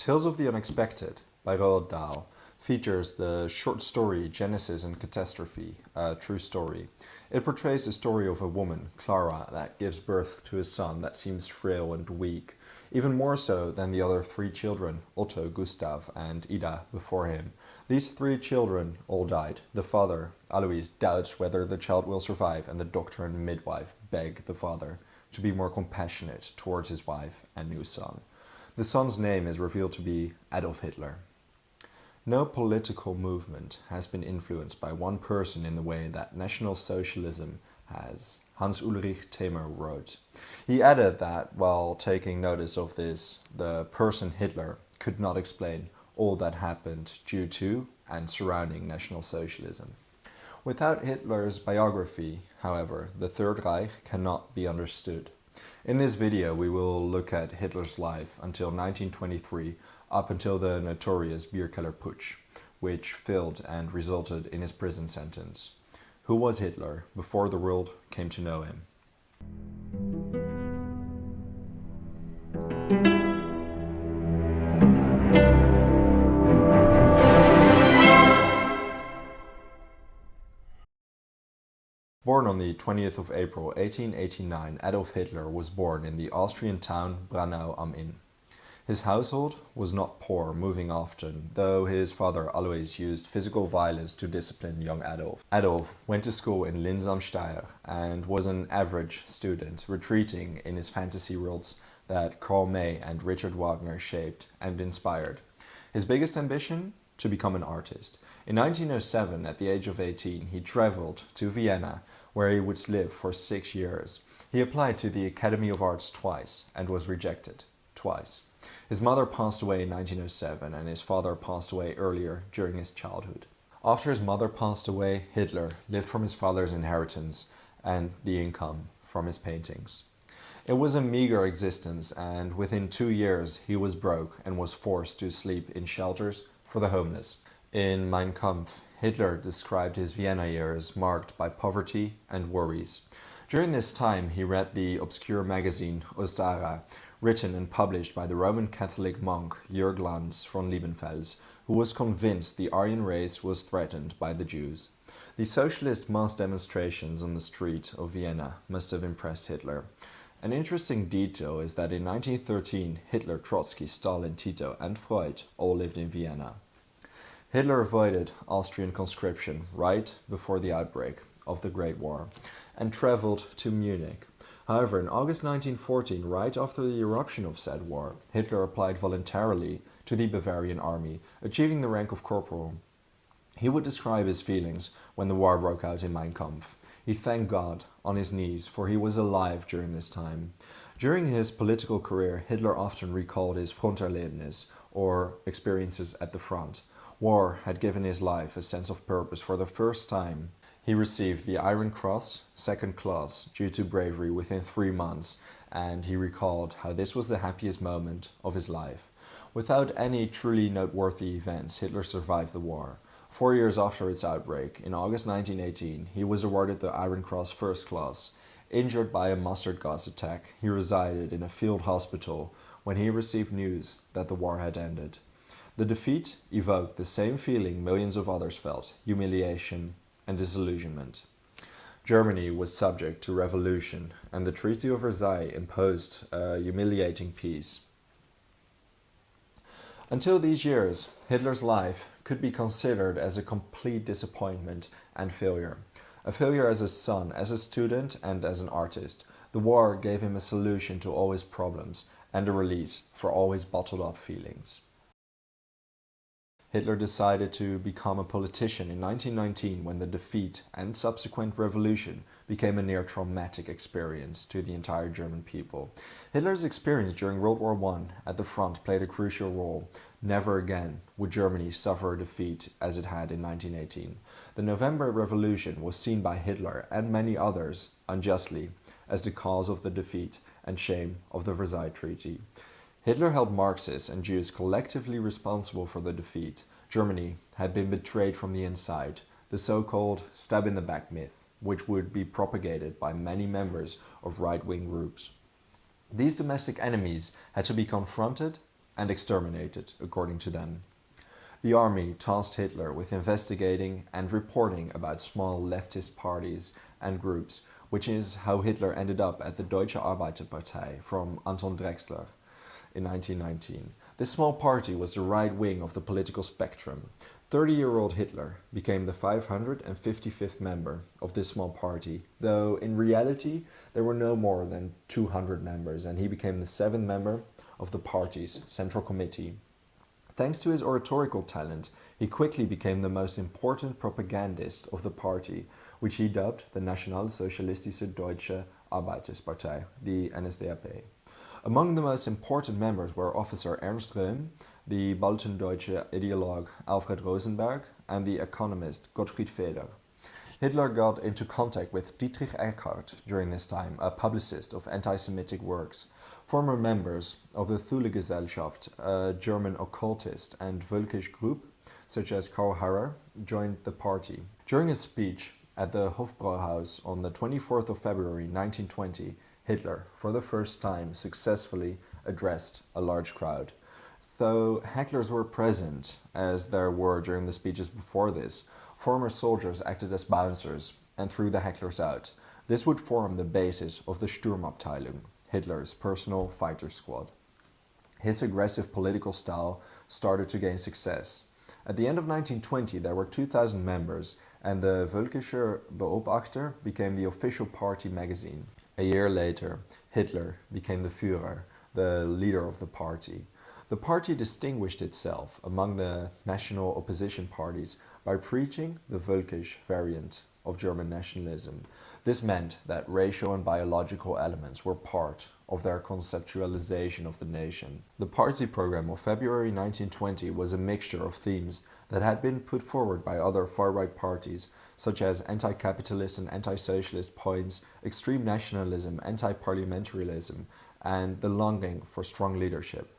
Tales of the Unexpected by Roald Dahl features the short story Genesis and Catastrophe, a true story. It portrays the story of a woman, Clara, that gives birth to a son that seems frail and weak, even more so than the other three children, Otto, Gustav, and Ida, before him. These three children all died. The father, Alois, doubts whether the child will survive, and the doctor and midwife beg the father to be more compassionate towards his wife and new son. The son's name is revealed to be Adolf Hitler. No political movement has been influenced by one person in the way that National Socialism has, Hans Ulrich Thiemer wrote. He added that, while taking notice of this, the person Hitler could not explain all that happened due to and surrounding National Socialism. Without Hitler's biography, however, the Third Reich cannot be understood. In this video, we will look at Hitler's life until 1923, up until the notorious Bierkeller Putsch, which failed and resulted in his prison sentence. Who was Hitler before the world came to know him? Born on the 20th of April 1889, Adolf Hitler was born in the Austrian town Braunau am Inn. His household was not poor, moving often, though his father Alois used physical violence to discipline young Adolf. Adolf went to school in Linz am Steyr and was an average student, retreating in his fantasy worlds that Karl May and Richard Wagner shaped and inspired. His biggest ambition? To become an artist. In 1907, at the age of 18, he traveled to Vienna, where he would live for 6 years. He applied to the Academy of Arts twice and was rejected twice. His mother passed away in 1907 and his father passed away earlier during his childhood. After his mother passed away, Hitler lived from his father's inheritance and the income from his paintings. It was a meager existence, and within 2 years he was broke and was forced to sleep in shelters for the homeless. In Mein Kampf, Hitler described his Vienna years marked by poverty and worries. During this time, he read the obscure magazine Ostara, written and published by the Roman Catholic monk Jörg Lanz von Liebenfels, who was convinced the Aryan race was threatened by the Jews. The socialist mass demonstrations on the street of Vienna must have impressed Hitler. An interesting detail is that in 1913, Hitler, Trotsky, Stalin, Tito, and Freud all lived in Vienna. Hitler avoided Austrian conscription right before the outbreak of the Great War and traveled to Munich. However, in August 1914, right after the eruption of said war, Hitler applied voluntarily to the Bavarian army, achieving the rank of corporal. He would describe his feelings when the war broke out in Mein Kampf. He thanked God on his knees, for he was alive during this time. During his political career, Hitler often recalled his Fronterlebnis, or experiences at the front. War had given his life a sense of purpose for the first time. He received the Iron Cross, second class, due to bravery within 3 months, and he recalled how this was the happiest moment of his life. Without any truly noteworthy events, Hitler survived the war. 4 years after its outbreak, in August 1918, he was awarded the Iron Cross First Class. Injured by a mustard gas attack, he resided in a field hospital when he received news that the war had ended. The defeat evoked the same feeling millions of others felt: humiliation and disillusionment. Germany was subject to revolution, and the Treaty of Versailles imposed a humiliating peace. Until these years, Hitler's life could be considered as a complete disappointment and failure. A failure as a son, as a student, and as an artist. The war gave him a solution to all his problems and a release for all his bottled up feelings. Hitler decided to become a politician in 1919 when the defeat and subsequent revolution became a near traumatic experience to the entire German people. Hitler's experience during World War I at the front played a crucial role. Never again would Germany suffer a defeat as it had in 1918. The November Revolution was seen by Hitler and many others, unjustly, as the cause of the defeat and shame of the Versailles Treaty. Hitler held Marxists and Jews collectively responsible for the defeat. Germany had been betrayed from the inside, the so-called stab-in-the-back myth, which would be propagated by many members of right-wing groups. These domestic enemies had to be confronted and exterminated, according to them. The army tasked Hitler with investigating and reporting about small leftist parties and groups, which is how Hitler ended up at the Deutsche Arbeiter Partei from Anton Drexler in 1919. This small party was the right wing of the political spectrum. 30-year-old Hitler became the 555th member of this small party, though in reality there were no more than 200 members, and he became the 7th member of the party's central committee. Thanks to his oratorical talent, he quickly became the most important propagandist of the party, which he dubbed the national-socialistische Deutsche Arbeiterspartei, the NSDAP. Among the most important members were Officer Ernst Röhm, the Baltendeutsche ideologue Alfred Rosenberg, and the economist Gottfried Feder. Hitler got into contact with Dietrich Eckart during this time, a publicist of anti-Semitic works. Former members of the Thule-Gesellschaft, a German occultist and Völkisch group, such as Karl Harrer, joined the party. During a speech at the Hofbrauhaus on the 24th of February 1920, Hitler, for the first time, successfully addressed a large crowd. Though hecklers were present, as there were during the speeches before this, former soldiers acted as bouncers and threw the hecklers out. This would form the basis of the Sturmabteilung, Hitler's personal fighter squad. His aggressive political style started to gain success. At the end of 1920, there were 2,000 members, and the Völkischer Beobachter became the official party magazine. A year later, Hitler became the Führer, the leader of the party. The party distinguished itself among the national opposition parties by preaching the Völkisch variant of German nationalism. This meant that racial and biological elements were part of their conceptualization of the nation. The party program of February 1920 was a mixture of themes that had been put forward by other far-right parties, such as anti-capitalist and anti-socialist points, extreme nationalism, anti-parliamentarism, and the longing for strong leadership.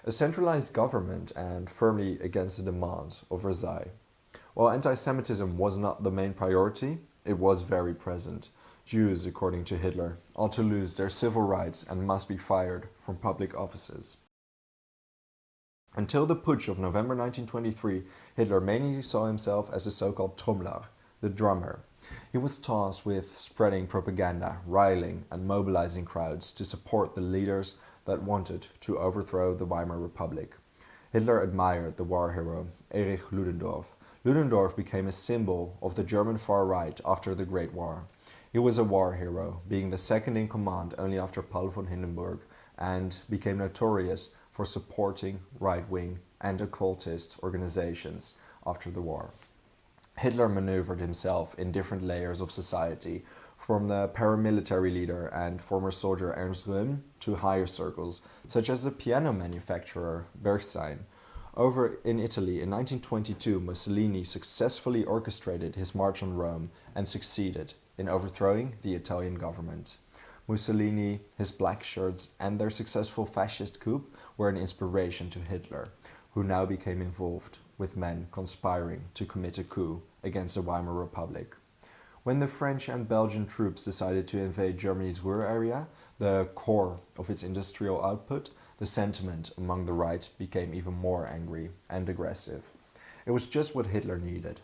A centralized government and firmly against the demands of Versailles. While anti-Semitism was not the main priority, it was very present. Jews, according to Hitler, ought to lose their civil rights and must be fired from public offices. Until the putsch of November 1923, Hitler mainly saw himself as a so-called Trommler, the drummer. He was tasked with spreading propaganda, riling and mobilizing crowds to support the leaders that wanted to overthrow the Weimar Republic. Hitler admired the war hero Erich Ludendorff. Ludendorff became a symbol of the German far right after the Great War. He was a war hero, being the second in command only after Paul von Hindenburg, and became notorious for supporting right-wing and occultist organizations after the war. Hitler maneuvered himself in different layers of society, from the paramilitary leader and former soldier Ernst Röhm to higher circles, such as the piano manufacturer Versailles. Over in Italy, in 1922, Mussolini successfully orchestrated his march on Rome and succeeded in overthrowing the Italian government. Mussolini, his black shirts, and their successful fascist coup were an inspiration to Hitler, who now became involved with men conspiring to commit a coup against the Weimar Republic. When the French and Belgian troops decided to invade Germany's Ruhr area, the core of its industrial output, the sentiment among the right became even more angry and aggressive. It was just what Hitler needed.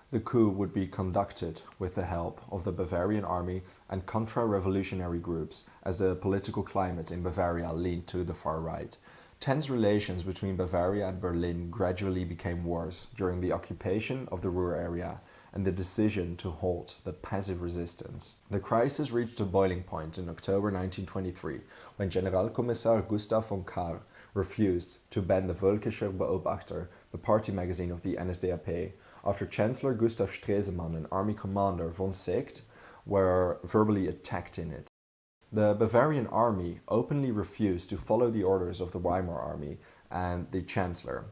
The coup would be conducted with the help of the Bavarian army and contra-revolutionary groups, as the political climate in Bavaria leaned to the far right. Tense relations between Bavaria and Berlin gradually became worse during the occupation of the Ruhr area and the decision to halt the passive resistance. The crisis reached a boiling point in October 1923 when Generalkommissar Gustav von Kahr refused to ban the Völkischer Beobachter, the party magazine of the NSDAP, after Chancellor Gustav Stresemann and army commander von Seeckt were verbally attacked in it. The Bavarian army openly refused to follow the orders of the Weimar army and the Chancellor.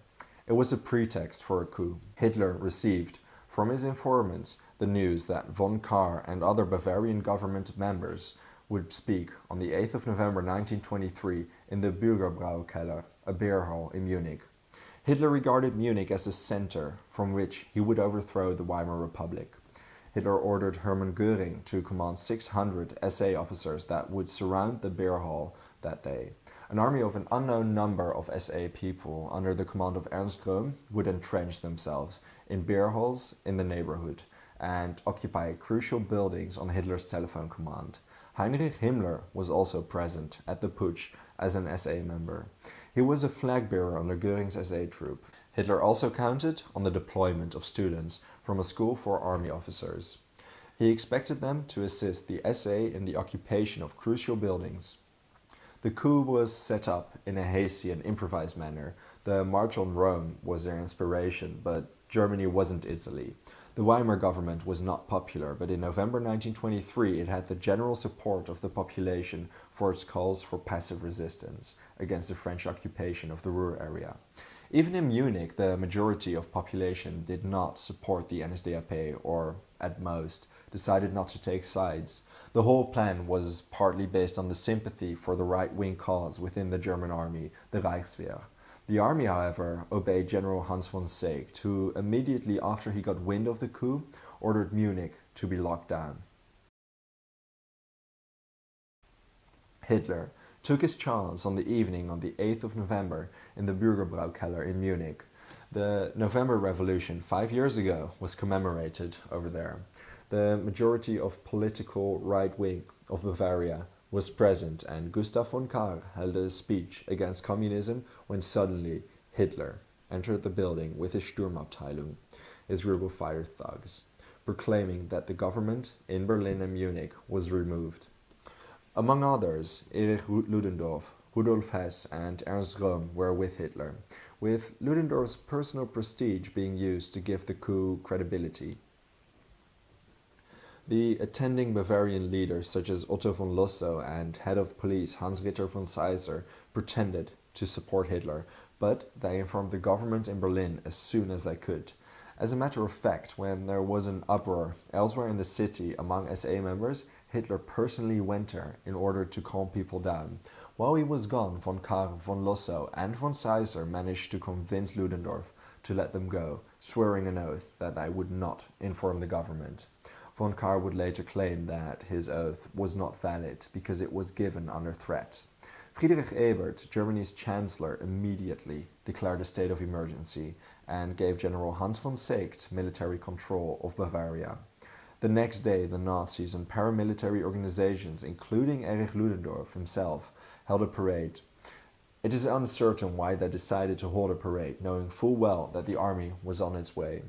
It was a pretext for a coup. Hitler received from his informants the news that von Kahr and other Bavarian government members would speak on the 8th of November 1923 in the Bürgerbraukeller, a beer hall in Munich. Hitler regarded Munich as a center from which he would overthrow the Weimar Republic. Hitler ordered Hermann Göring to command 600 SA officers that would surround the beer hall that day. An army of an unknown number of SA people under the command of Ernst Röhm would entrench themselves in beer halls in the neighborhood and occupy crucial buildings on Hitler's telephone command. Heinrich Himmler was also present at the putsch as an SA member. He was a flag bearer under Göring's SA troop. Hitler also counted on the deployment of students from a school for army officers. He expected them to assist the SA in the occupation of crucial buildings. The coup was set up in a hasty and improvised manner. The March on Rome was their inspiration, but Germany wasn't Italy. The Weimar government was not popular, but in November 1923 it had the general support of the population for its calls for passive resistance against the French occupation of the Ruhr area. Even in Munich, the majority of population did not support the NSDAP or, at most, decided not to take sides. The whole plan was partly based on the sympathy for the right-wing cause within the German army, the Reichswehr. The army, however, obeyed General Hans von Seeckt, who, immediately after he got wind of the coup, ordered Munich to be locked down. Hitler took his chance on the evening of the 8th of November in the Bierkeller in Munich. The November Revolution 5 years ago was commemorated over there. The majority of political right wing of Bavaria was present, and Gustav von Kahr held a speech against communism when suddenly Hitler entered the building with his Sturmabteilung, his group of fire thugs, proclaiming that the government in Berlin and Munich was removed. Among others, Erich Ludendorff, Rudolf Hess and Ernst Röhm were with Hitler, with Ludendorff's personal prestige being used to give the coup credibility. The attending Bavarian leaders such as Otto von Lossow and head of police Hans-Ritter von Seisser pretended to support Hitler, but they informed the government in Berlin as soon as they could. As a matter of fact, when there was an uproar elsewhere in the city among SA members, Hitler personally went there in order to calm people down. While he was gone, von Kahr, von Lossow and von Seisser managed to convince Ludendorff to let them go, swearing an oath that they would not inform the government. Von Kahr would later claim that his oath was not valid because it was given under threat. Friedrich Ebert, Germany's chancellor, immediately declared a state of emergency and gave General Hans von Seeckt military control of Bavaria. The next day, the Nazis and paramilitary organizations, including Erich Ludendorff himself, held a parade. It is uncertain why they decided to hold a parade, knowing full well that the army was on its way.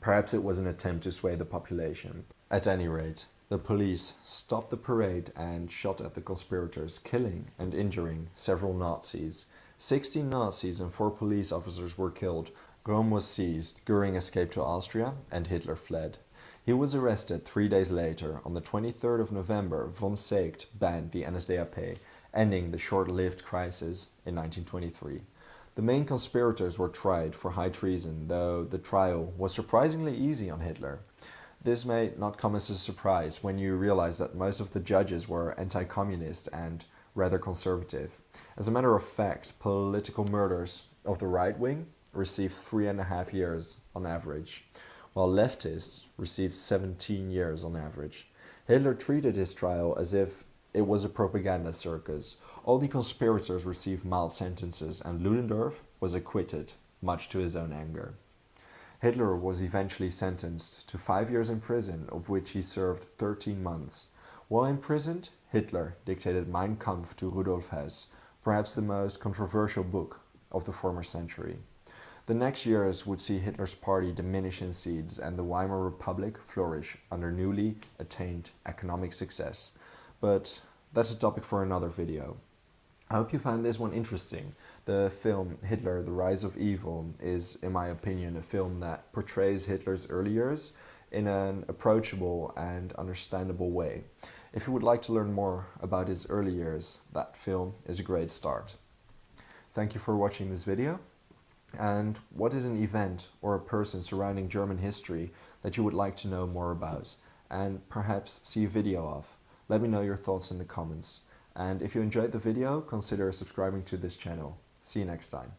Perhaps it was an attempt to sway the population. At any rate, the police stopped the parade and shot at the conspirators, killing and injuring several Nazis. 16 Nazis and 4 police officers were killed. Rome was seized, Göring escaped to Austria, and Hitler fled. He was arrested 3 days later. On the 23rd of November, von Seeckt banned the NSDAP, ending the short-lived crisis in 1923. The main conspirators were tried for high treason, though the trial was surprisingly easy on Hitler. This may not come as a surprise when you realize that most of the judges were anti-communist and rather conservative. As a matter of fact, political murders of the right wing received 3.5 years on average, while leftists received 17 years on average. Hitler treated his trial as if it was a propaganda circus. All the conspirators received mild sentences, and Ludendorff was acquitted, much to his own anger. Hitler was eventually sentenced to 5 years in prison, of which he served 13 months. While imprisoned, Hitler dictated Mein Kampf to Rudolf Hess, perhaps the most controversial book of the former century. The next years would see Hitler's party diminish in seats and the Weimar Republic flourish under newly attained economic success. But that's a topic for another video. I hope you found this one interesting. The film Hitler, The Rise of Evil is, in my opinion, a film that portrays Hitler's early years in an approachable and understandable way. If you would like to learn more about his early years, that film is a great start. Thank you for watching this video. And what is an event or a person surrounding German history that you would like to know more about and perhaps see a video of? Let me know your thoughts in the comments. And if you enjoyed the video, consider subscribing to this channel. See you next time.